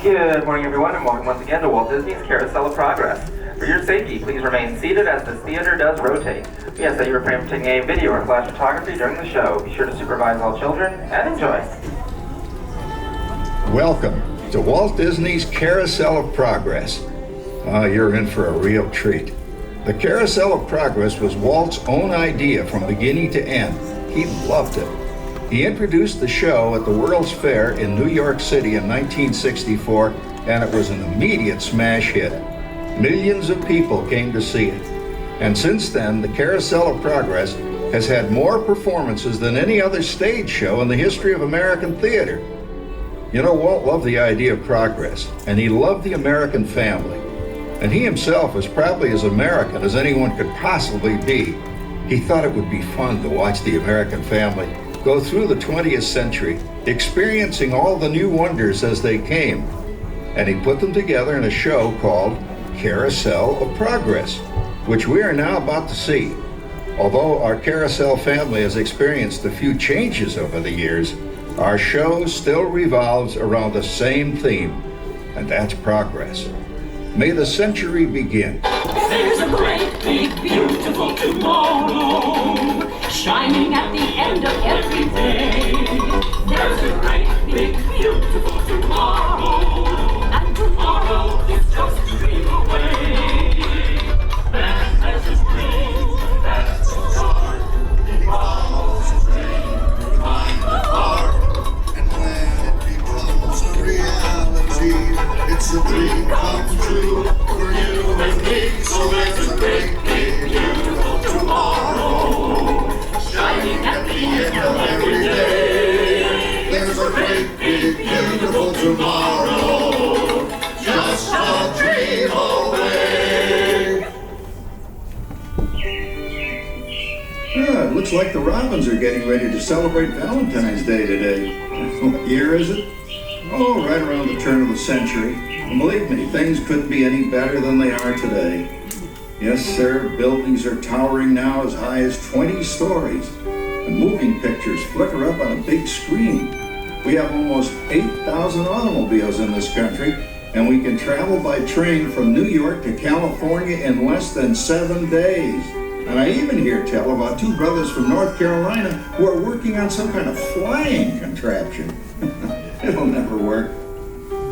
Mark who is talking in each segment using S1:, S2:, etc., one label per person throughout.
S1: Good morning, everyone, and welcome once again to Walt Disney's Carousel of Progress. For your safety, please remain seated as this theater does rotate. We ask that you refrain from taking any video or flash photography during the show. Be sure to supervise all children and enjoy.
S2: Welcome to Walt Disney's Carousel of Progress. You're in for a real treat. The Carousel of Progress was Walt's own idea from beginning to end. He loved it. He introduced the show at the World's Fair in New York City in 1964, and it was an immediate smash hit. Millions of people came to see it. And since then, the Carousel of Progress has had more performances than any other stage show in the history of American theater. You know, Walt loved the idea of progress, and he loved the American family. And he himself was probably as American as anyone could possibly be. He thought it would be fun to watch the American family go through the 20th century, experiencing all the new wonders as they came. And he put them together in a show called Carousel of Progress, which we are now about to see. Although our Carousel family has experienced a few changes over the years, our show still revolves around the same theme, and that's progress. May the century begin.
S3: There's a great, big, beautiful tomorrow, shining at the end of every day. There's a great, big, beautiful tomorrow, and tomorrow is just a dream away. And there's this dream that's so dark, tomorrow's a dream behind the heart.
S4: And when it becomes a reality, it's a dream come true for you and me. So there's a great, big, beautiful tomorrow, shining at the end of every day. There's a great, big, beautiful tomorrow, just a dream away.
S2: It looks like the Robins are getting ready to celebrate Valentine's Day today. What year is it? Oh, right around the turn of the century. And believe me, things couldn't be any better than they are today. Yes, sir, buildings are towering now as high as 20 stories. And moving pictures flicker up on a big screen. We have almost 8,000 automobiles in this country, and we can travel by train from New York to California in less than 7 days. And I even hear tell about two brothers from North Carolina who are working on some kind of flying contraption. It'll never work.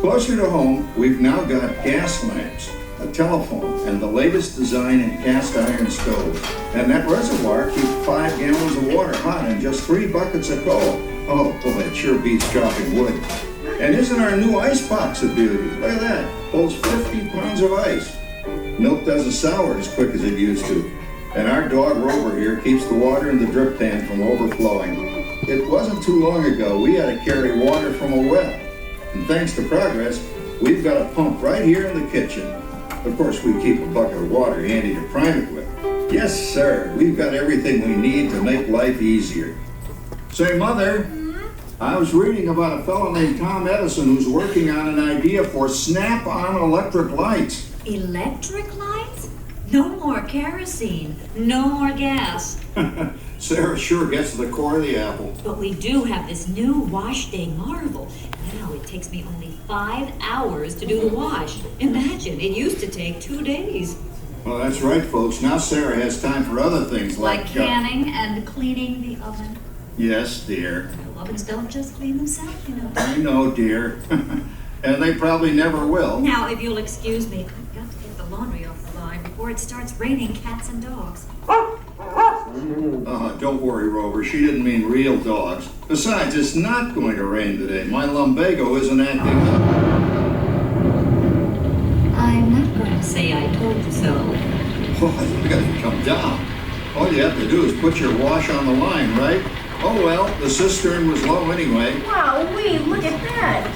S2: Closer to home, we've now got gas lamps, a telephone, and the latest design in cast iron stoves. And that reservoir keeps 5 gallons of water hot and just 3 buckets of coal. Oh, boy, it sure beats chopping wood. And isn't our new ice box a beauty? Look at that, holds 50 pounds of ice. Milk doesn't sour as quick as it used to. And our dog Rover here keeps the water in the drip pan from overflowing. It wasn't too long ago we had to carry water from a well. And thanks to progress, we've got a pump right here in the kitchen. Of course, we keep a bucket of water handy to prime it with. Yes, sir, we've got everything we need to make life easier. Say, Mother, I was reading about a fellow named Tom Edison who's working on an idea for snap-on electric lights.
S5: Electric lights? No more kerosene, no more gas.
S2: Sarah sure gets to the core of the apple.
S5: But we do have this new wash day marvel. Now it takes me only 5 hours to do the wash. Imagine, it used to take 2 days.
S2: Well, that's right, folks. Now Sarah has time for other things
S5: Like canning and cleaning the oven.
S2: Yes, dear.
S5: Ovens don't just clean themselves, you know.
S2: I know, dear. And they probably never will.
S5: Now, if you'll excuse me, I've got to get the laundry off the line before it starts raining cats and dogs.
S2: Don't worry, Rover. She didn't mean real dogs. Besides, it's not going to rain today. My lumbago isn't acting up.
S5: I'm not going to say I told you so.
S2: Oh, you gotta come down. All you have to do is put your wash on the line, right? Oh well, the cistern was low anyway.
S6: Wowee, look at that.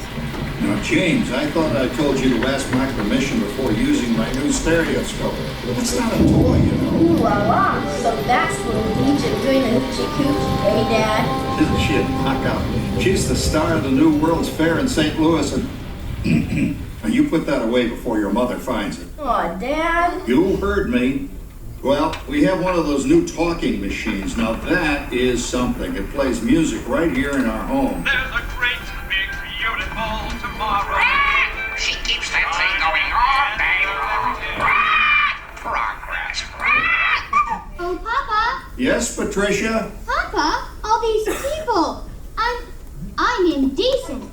S2: Now, James, I thought I told you to ask my permission before using my new stereoscope. It's not a toy, you know.
S6: Ooh la la. So that's little Legion doing the hoochie coochie, hey Dad?
S2: Isn't she a knockout? She's the star of the new World's Fair in St. Louis, and you put that away before your mother finds it.
S6: Aw, Dad.
S2: You heard me. Well, we have one of those new talking machines. Now that is something. It plays music right here in our home.
S7: There's a great, big, beautiful tomorrow,
S2: Yes, Patricia?
S6: Papa, all these people. I'm indecent.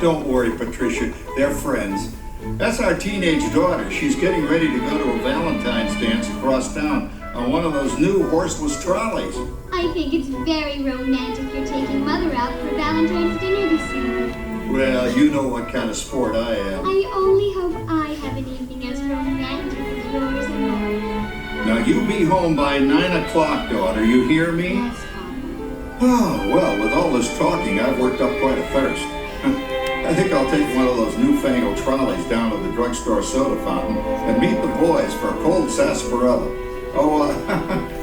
S2: Don't worry, Patricia. They're friends. That's our teenage daughter. She's getting ready to go to a Valentine's dance across town on one of those new horseless trolleys.
S6: I think it's very romantic you're taking Mother out for Valentine's dinner this evening.
S2: Well, you know what kind of sport I am.
S6: I only hope I have an evening as romantic as yours and mine.
S2: Now, you be home by 9 o'clock, daughter. You hear me?
S6: Yes, Papa.
S2: Oh, well, with all this talking, I've worked up quite a thirst. I think I'll take one of those newfangled trolleys down to the drugstore soda fountain and meet the boys for a cold sarsaparilla. Oh,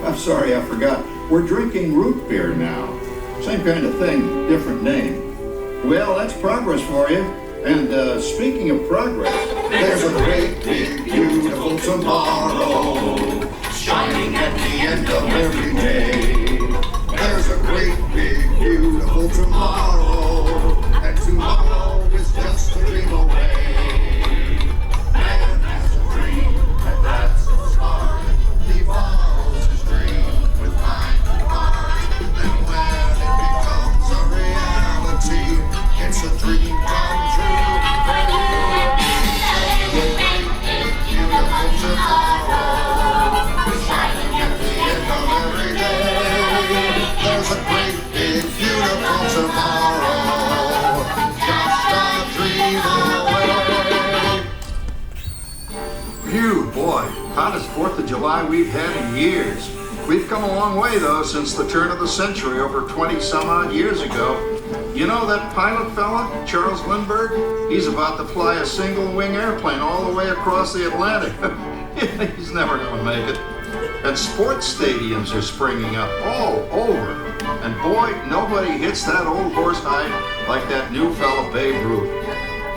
S2: I'm sorry, I forgot. We're drinking root beer now. Same kind of thing, different name. Well, that's progress for you. And speaking of progress,
S4: There's a great, big, beautiful tomorrow, shining at the end of every day. There's a great, big, beautiful tomorrow, and tomorrow is just a dream away. Man has a dream, and that's the start. He follows his dream with mind and heart. And when it becomes a reality, it's a dream come true for you. There's a great, big, beautiful tomorrow, shining at the end of every day. There's a great, big, beautiful tomorrow, just a dream away.
S2: phew, boy, hottest 4th of July we've had in years. We've come a long way, though, since the turn of the century, over 20-some-odd years ago. You know that pilot fella, Charles Lindbergh? He's about to fly a single-wing airplane all the way across the Atlantic. He's never going to make it. And sports stadiums are springing up all over. And boy, nobody hits that old horse hide like that new fella Babe Ruth.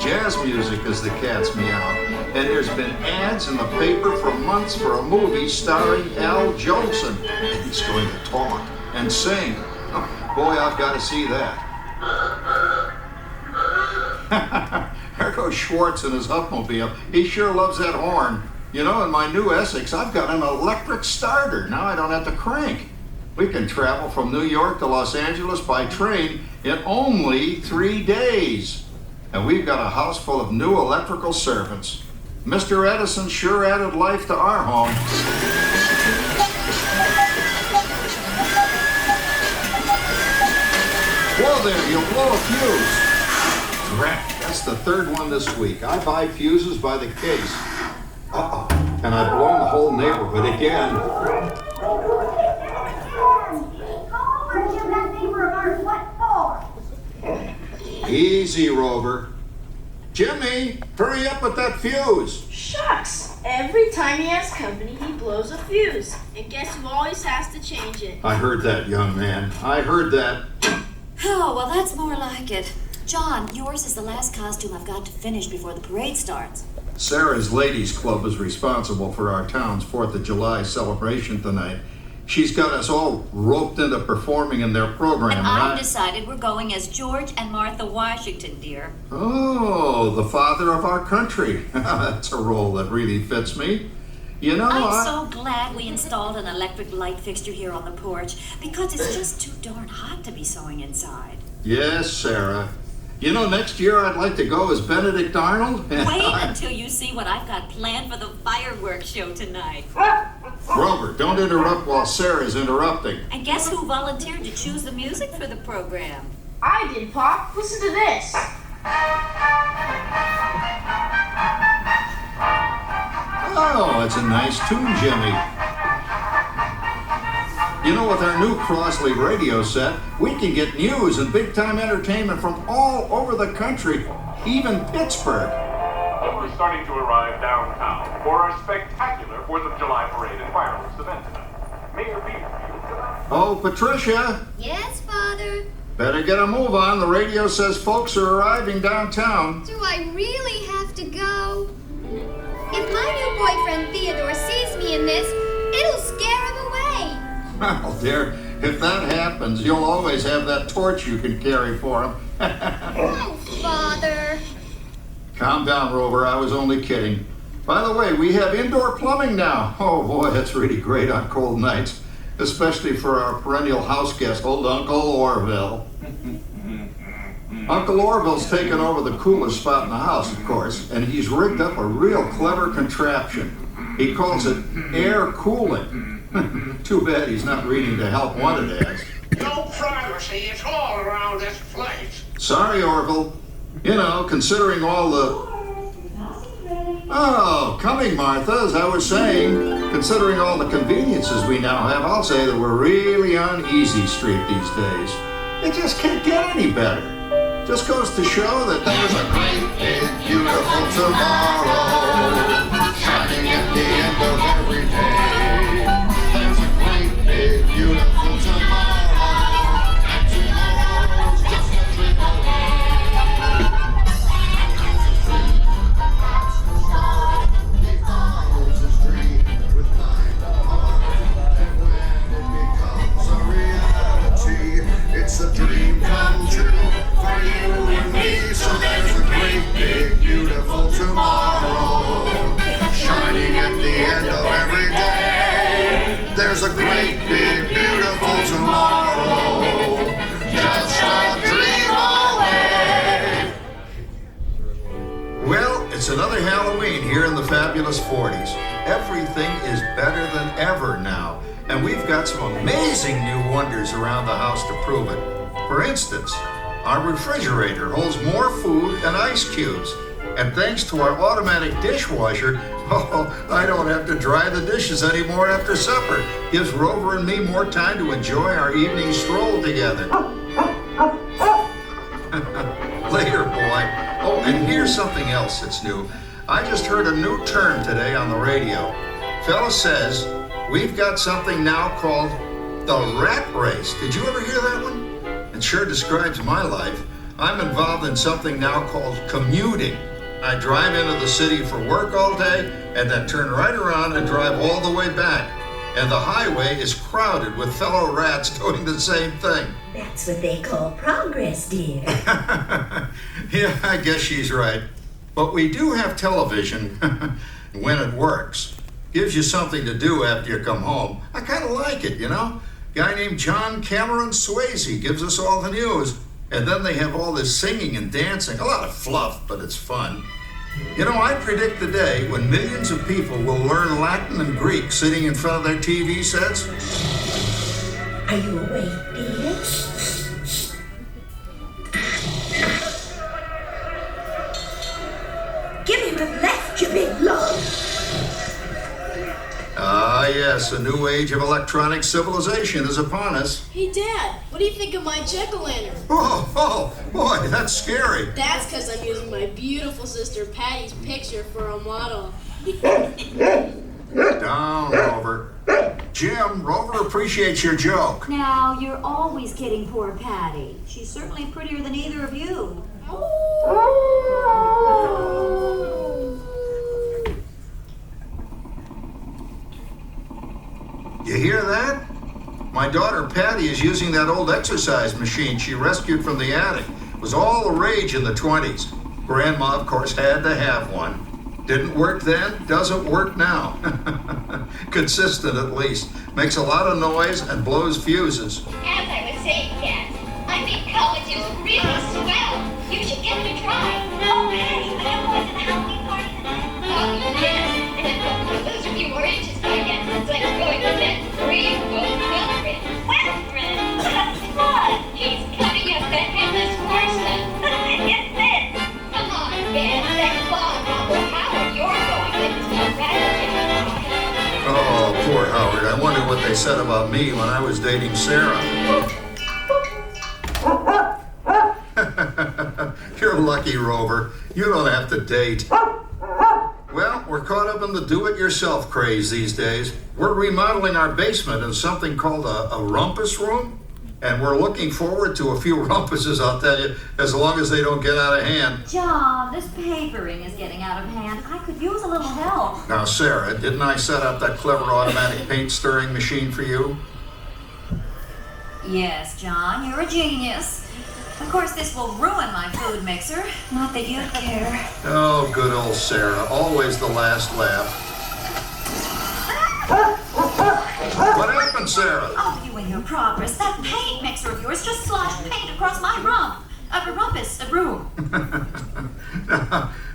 S2: Jazz music is the cat's meow. And there's been ads in the paper for months for a movie starring Al Jolson. And he's going to talk and sing. Oh, boy, I've got to see that. There goes Schwartz in his Huffmobile. He sure loves that horn. You know, in my new Essex, I've got an electric starter. Now I don't have to crank. We can travel from New York to Los Angeles by train in only 3 days. And we've got a house full of new electrical servants. Mr. Edison sure added life to our home. Whoa there, you'll blow a fuse. Drat, that's the 3rd one this week. I buy fuses by the case. Uh-oh, and I've blown the whole neighborhood again. Easy, Rover. Jimmy, hurry up with that fuse.
S7: Shucks! Every time he has company, he blows a fuse. And guess who always has to change it?
S2: I heard that, young man. I heard that.
S5: Oh, well, that's more like it. John, yours is the last costume I've got to finish before the parade starts.
S2: Sarah's Ladies Club is responsible for our town's 4th of July celebration tonight. She's got us all roped into performing in their program.
S5: And I've decided we're going as George and Martha Washington, dear.
S2: Oh, the father of our country. That's a role that really fits me. You know,
S5: I'm so glad we installed an electric light fixture here on the porch, because it's just too darn hot to be sewing inside.
S2: Yes, Sarah. You know, next year I'd like to go as Benedict Arnold.
S5: Wait until you see what I've got planned for the fireworks show tonight.
S2: Grover, don't interrupt while Sarah's interrupting.
S5: And guess who volunteered to choose the music for the program?
S7: I did, Pop. Listen to this.
S2: Oh, it's a nice tune, Jimmy. You know, with our new Crossley radio set, we can get news and big-time entertainment from all over the country, even Pittsburgh.
S8: We're starting to arrive downtown for our spectacular 4th of July parade and fireworks event tonight. Mayor Beaver.
S2: Oh, Patricia,
S6: Yes, Father?
S2: better get a move on. The radio says folks are arriving downtown.
S6: Do I really have to go? If my new boyfriend Theodore sees me in this, it'll scare him away.
S2: Well, dear, if that happens, you'll always have that torch you can carry for him.
S6: Oh, Father.
S2: Calm down, Rover. I was only kidding. By the way, we have indoor plumbing now. Oh, boy, that's really great on cold nights. especially for our perennial house guest, old Uncle Orville. Uncle Orville's taken over the coolest spot in the house, of course, and he's rigged up a real clever contraption. He calls it air cooling. Too bad he's not reading the help wanted ads.
S4: No privacy at all around this place.
S2: Sorry, Orville. You know, considering all the... Oh, coming, Martha, as I was saying, considering all the conveniences we now have, I'll say that we're really on easy street these days. It just can't get any better. Just goes to show that
S4: There's a great big beautiful tomorrow shining at the end of every day. There's a great big beautiful tomorrow, and tomorrow's just a dream away. He follows his dream with mind and heart, and when it becomes a reality, it's a dream come true. For you and me, so there's a great big beautiful tomorrow shining at the end of every day. There's a great big beautiful tomorrow, just a dream away.
S2: Well, it's another Halloween here in the fabulous 40s. Everything is better than ever now, and we've got some amazing new wonders around the house to prove it. For instance, our refrigerator holds more food and ice cubes, and thanks to our automatic dishwasher, I don't have to dry the dishes anymore after supper. Gives Rover and me more time to enjoy our evening stroll together. Later, boy. Oh, and here's something else that's new. I just heard a new term today on the radio. Fella says we've got something now called the rat race. Did you ever hear that one? It sure describes my life. I'm involved in something now called commuting. I drive into the city for work all day and then turn right around and drive all the way back. And the highway is crowded with fellow rats doing the same thing.
S9: That's what they call progress, dear.
S2: Yeah, I guess she's right. But we do have television when it works. Gives you something to do after you come home. I kind of like it, you know? Guy named John Cameron Swayze gives us all the news. And then they have all this singing and dancing. A lot of fluff, but it's fun. You know, I predict the day when millions of people will learn Latin and Greek sitting in front of their TV sets.
S9: Are you awake, dear? Give him a left, you big lug.
S2: Ah, yes, a new age of electronic civilization is upon us.
S7: Hey, Dad, what do you think of my jack-o'-lantern?
S2: Oh, boy, that's scary.
S7: That's because I'm using my beautiful sister Patty's picture for a model.
S2: Down, Rover. Jim, Rover appreciates your joke.
S5: Now, you're always kidding poor Patty. She's certainly prettier than either of you.
S2: You hear that? My daughter Patty is using that old exercise machine she rescued from the attic. It was all the rage in the 20s. Grandma, of course, had to have one. Didn't work then, doesn't work now. Consistent, at least. Makes a lot of noise and blows fuses.
S6: As I was saying, Kat, I think college is really swell. You should give it a try. Oh, Patty, but I'm going to the Halloween party tonight. Oh, yes. And those are few more inches by then. It's like going to that free Wilfred. Wilfred? What? He's cutting up that endless porcelain. Get this. Come on, Ben. That claw Uncle Howard, you're going with the rabbit.
S2: Oh, poor Howard. I wonder what they said about me when I was dating Sarah. You're lucky, Rover. You don't have to date. Well, we're caught up in the do-it-yourself craze these days. We're remodeling our basement in something called a rumpus room. And we're looking forward to a few rumpuses, I'll tell you, as long as they don't get out of hand.
S5: John, this papering is getting out of hand. I could use a little help.
S2: Now, Sarah, didn't I set up that clever automatic paint stirring machine for you?
S5: Yes, John, you're a genius. Of course, this will ruin my food mixer. Not that you care.
S2: Oh, good old Sarah. Always the last laugh. What happened doing, Sarah?
S5: Oh, you and your progress. That paint mixer of yours just sloshed paint across my rump. A room.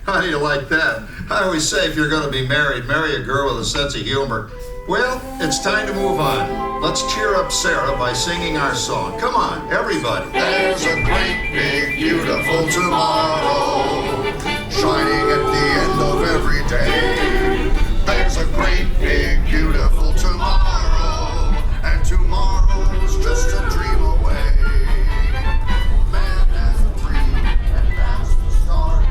S2: How do you like that? I always say if you're going to be married, marry a girl with a sense of humor. Well, it's time to move on. Let's cheer up Sarah by singing our song. Come on, everybody.
S4: There's a great big beautiful tomorrow shining at the end of every day. There's a great big beautiful tomorrow, and tomorrow's just a dream away. Man has a dream, and that's the start.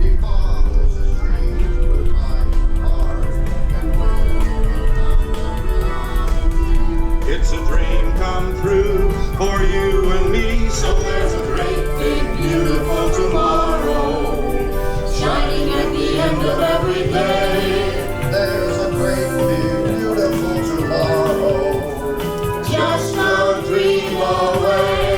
S4: He follows his dream with my heart, and
S10: it's a dream come true for you and me. So there's a great big beautiful tomorrow shining at the end of every day.
S4: there's a great big beautiful tomorrow,
S10: Just a dream away.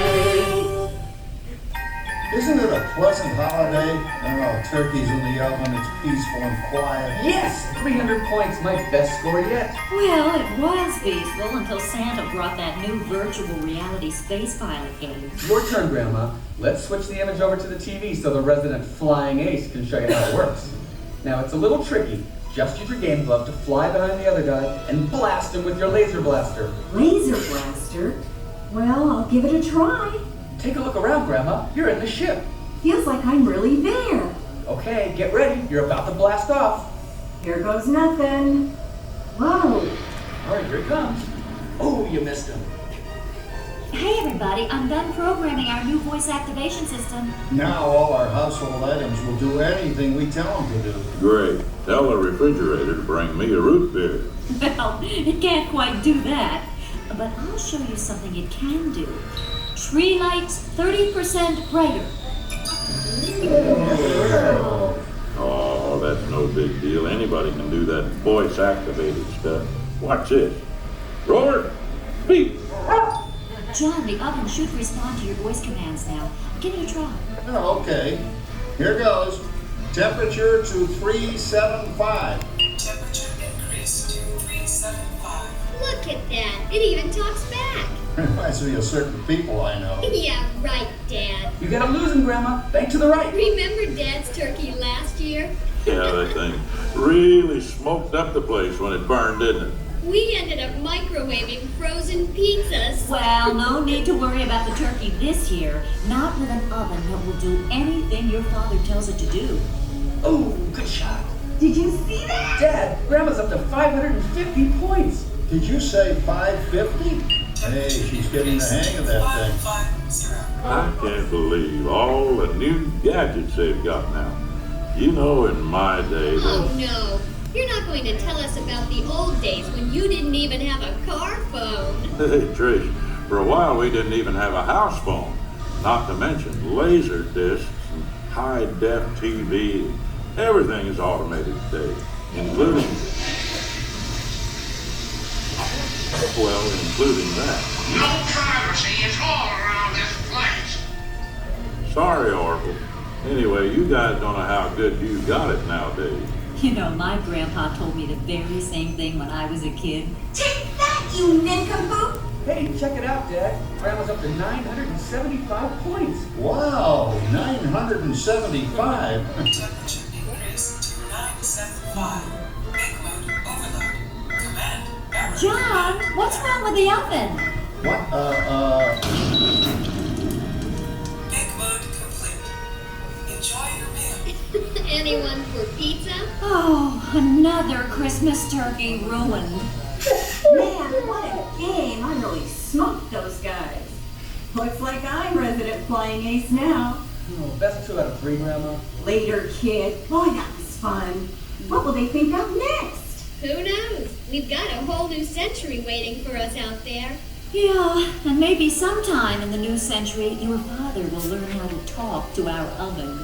S2: Isn't it a pleasant holiday? Oh, turkey's in the oven, it's peaceful and quiet.
S11: Yes! 300 points, my best score yet.
S5: Well, it was peaceful until Santa brought that new virtual reality space pilot game.
S11: Your turn, Grandma. Let's switch the image over to the TV so the resident flying ace can show you how it works. Now, it's a little tricky. Just use your game glove to fly behind the other guy and blast him with your laser blaster.
S9: Laser blaster? Well, I'll give it a try.
S11: Take a look around, Grandma. You're in the ship.
S9: Feels like I'm really there.
S11: Okay, get ready. You're about to blast off.
S9: Here goes nothing. Whoa.
S11: All right, here it comes. Oh, you missed him.
S5: Hey, everybody, I'm done programming our new voice activation system.
S2: Now all our household items will do anything we tell them to do.
S12: Great. Tell the refrigerator to bring me a root beer.
S5: Well, it can't quite do that. But I'll show you something it can do. Tree lights 30% brighter.
S12: Oh, that's no big deal. Anybody can do that voice-activated stuff. Watch this. Roller, beep.
S5: John, the oven should respond to your voice commands now. Give it a try.
S2: Oh, okay. Here goes. Temperature to 375.
S13: Temperature increased to 375.
S6: Look at that. It even talks back.
S2: Reminds me of certain people I know.
S6: Yeah, right, Dad.
S11: You gotta lose him, Grandma. Bank to the right.
S6: Remember Dad's turkey last year?
S12: Yeah, that thing really smoked up the place when it burned, didn't it?
S6: We ended up microwaving frozen pizzas.
S5: Well, no need to worry about the turkey this year. Not with an oven that will do anything your father tells it to do.
S11: Oh, good shot.
S9: Did you see that?
S11: Dad, Grandma's up to 550 points.
S2: Did you say 550? Hey, she's getting the hang of that thing.
S13: 550.
S12: I can't believe all the new gadgets they've got now. You know, in my day,
S6: Oh no. You're not going to tell us about the old days when you didn't even have a car phone.
S12: Hey, Trish, for a while we didn't even have a house phone. Not to mention laser discs and high-def TV. Everything is automated today, including that.
S10: No privacy at all around this place.
S12: Sorry, Oracle. Anyway, you guys don't know how good you got it nowadays.
S5: You know, my grandpa told me the very same thing when I was a kid.
S9: Take that, you nincompoop!
S11: Hey, check it out, Dad. Grandma's up to 975 points.
S2: Wow, 975.
S13: Temperature increased to 975. Big mode overload. Command error.
S5: John, what's wrong with the oven?
S2: What,
S13: Big mode complete. Enjoy your meal.
S6: Anyone for pizza?
S5: Oh, another Christmas turkey ruined.
S9: Man, what a game. I really smoked those guys. Looks like I'm resident flying ace now.
S11: Oh, best 2 out of 3, Grandma.
S9: Later, kid. Boy, that was fun. What will they think of next?
S6: Who knows? We've got a whole new century waiting for us out there.
S5: Yeah, and maybe sometime in the new century, your father will learn how to talk to our oven.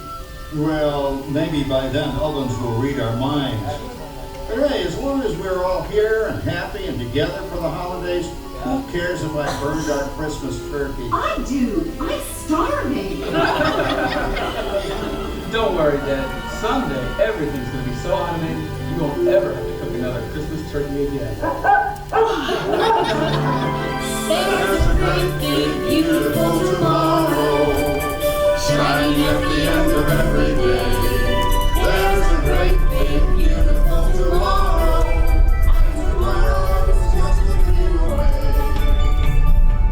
S2: well, maybe by then ovens will read our minds. But hey, as long as we're all here and happy and together for the holidays, who cares if I burned our Christmas turkey?
S9: I do. I'm starving.
S11: Don't worry, Dad. Someday, everything's gonna be so automated, you won't ever have to cook another Christmas turkey again.
S4: There's a great big beautiful tomorrow, shining at the end of every day. There's a great big beautiful tomorrow, and tomorrow is just a dream away.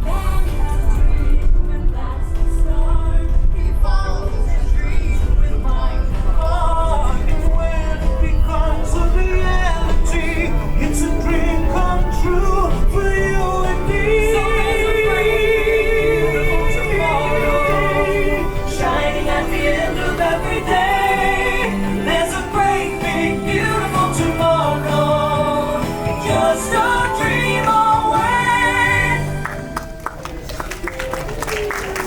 S4: Man has a dream, and that's the start. He follows his dream with mind and heart. And when it becomes a reality, it's a dream come true for you and me. Shining at the end of every day, there's a great big beautiful tomorrow, just a dream away.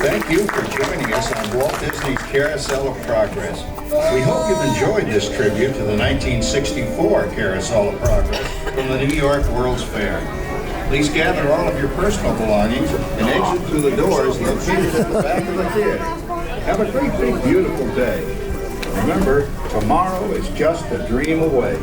S2: Thank you for joining us on Walt Disney's Carousel of Progress. We hope you've enjoyed this tribute to the 1964 Carousel of Progress from the New York World's Fair. Please gather all of your personal belongings and exit through the doors located at the back of the theater. Have a great big beautiful day. Remember, tomorrow is just a dream away.